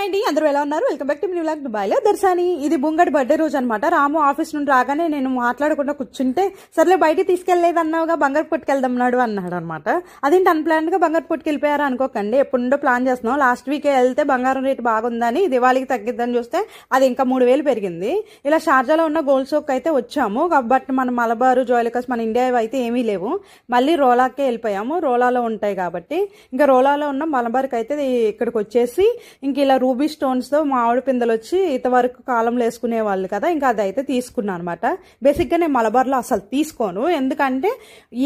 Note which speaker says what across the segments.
Speaker 1: Hi అండి, అందరూ ఎలా ఉన్నారు? Welcome back to me vlog. దుబాయ్లో దర్శని. ఇది బుంగడి బర్త్డే రోజు అనమాట. రాము ఆఫీస్ నుండి రాగానే నేను మాట్లాడకుండా కూర్చుంటే, సర్లే బయటికి తీసుకెళ్లేదు అన్నావుగా, బంగారు పుట్టుకెళ్దాం నాడు అన్నాడు అనమాట. అదేంటి అన్ప్లాన్ గా బంగారు పుట్టుకెళ్ళిపోయారా అనుకోకండి, ఎప్పుడుండో ప్లాన్ చేస్తున్నాం. లాస్ట్ వీకే వెళ్తే బంగారం రేటు బాగుందని దివాళీకి తగ్గిద్దని చూస్తే అది ఇంకా 3000 పెరిగింది. ఇలా షార్జాలో ఉన్న గోల్డ్ సోక్ అయితే వచ్చాము. బట్ మన మలబారు జ్యువెలర్స్ మన ఇండియా అయితే ఏమీ లేవు. మళ్ళీ రోలాకే వెళ్ళిపోయాము. రోలాలో ఉంటాయి కాబట్టి ఇంకా రోలాలో ఉన్న మలబార్కి అయితే ఇక్కడికి వచ్చేసి ఇంక ఇలా రూబీ స్టోన్స్ తో మామిడి పిందెలు వచ్చి ఇంతవరకు కాలంలో వేసుకునే వాళ్ళు కదా, ఇంకా అది అయితే తీసుకున్నాను అనమాట. బేసిక్ గా నేను మలబార్ లో అసలు తీసుకోను, ఎందుకంటే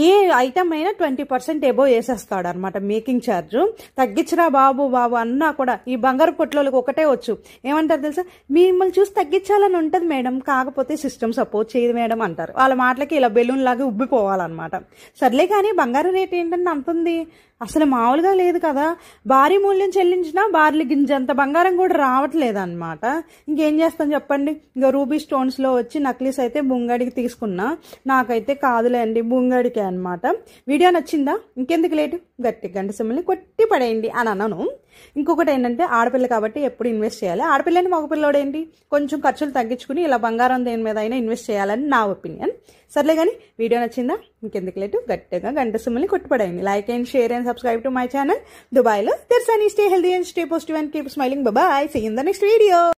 Speaker 1: ఏ ఐటమ్ అయినా 20% ఎబో వేసేస్తాడు అనమాట మేకింగ్ ఛార్జ్. తగ్గించరా బాబు అన్నా కూడా ఈ బంగారు పొట్లోకి ఒకటే వచ్చు. ఏమంటారు తెలుసా, మిమ్మల్ని చూసి తగ్గించాలని ఉంటది మేడం, కాకపోతే సిస్టమ్ సపోర్ట్ చేయదు మేడం అంటారు. వాళ్ళ మాటలకి ఇలా బెలూన్ లాగా ఉబ్బిపోవాలన్నమాట. సర్లే కానీ బంగారు రేట్ ఏంటంటే అంతుంది, అసలు మామూలుగా లేదు కదా. భారీ మూల్యం చెల్లించినా బార్లీ గింజంత బంగారం కూడా రావట్లేదు అనమాట. ఇంకేం చేస్తాను చెప్పండి. ఇంకా రూబీ స్టోన్స్ లో వచ్చి నక్లీస్ అయితే బుంగడికి తీసుకున్నా. నాకైతే కాదులే అండి, బుంగడికే అనమాట. వీడియో నచ్చిందా? ఇంకెందుకు లేటు, గట్టి గంట సిమ్మల్ని కొట్టి పడేయండి అని అన్నాను. ఇంకొకటి ఏంటంటే, ఆడపిల్ల కాబట్టి ఎప్పుడు ఇన్వెస్ట్ చేయాలి. ఆడపిల్లని మగపిల్లడు ఏంటి, కొంచెం ఖర్చులు తగ్గించుకుని ఇలా బంగారం దేని మీద అయినా ఇన్వెస్ట్ చేయాలని నా ఒపీనియన్. సర్లే కానీ వీడియో నచ్చిందా? ఇంకెందుకు లేటు, గట్టిగా గంట సిమ్మల్ని కొట్టుపడేయండి. Like and share and subscribe to my channel దుబాయ్లో Darshani. Stay healthy and stay positive and keep smiling. Bye, see you in the next video.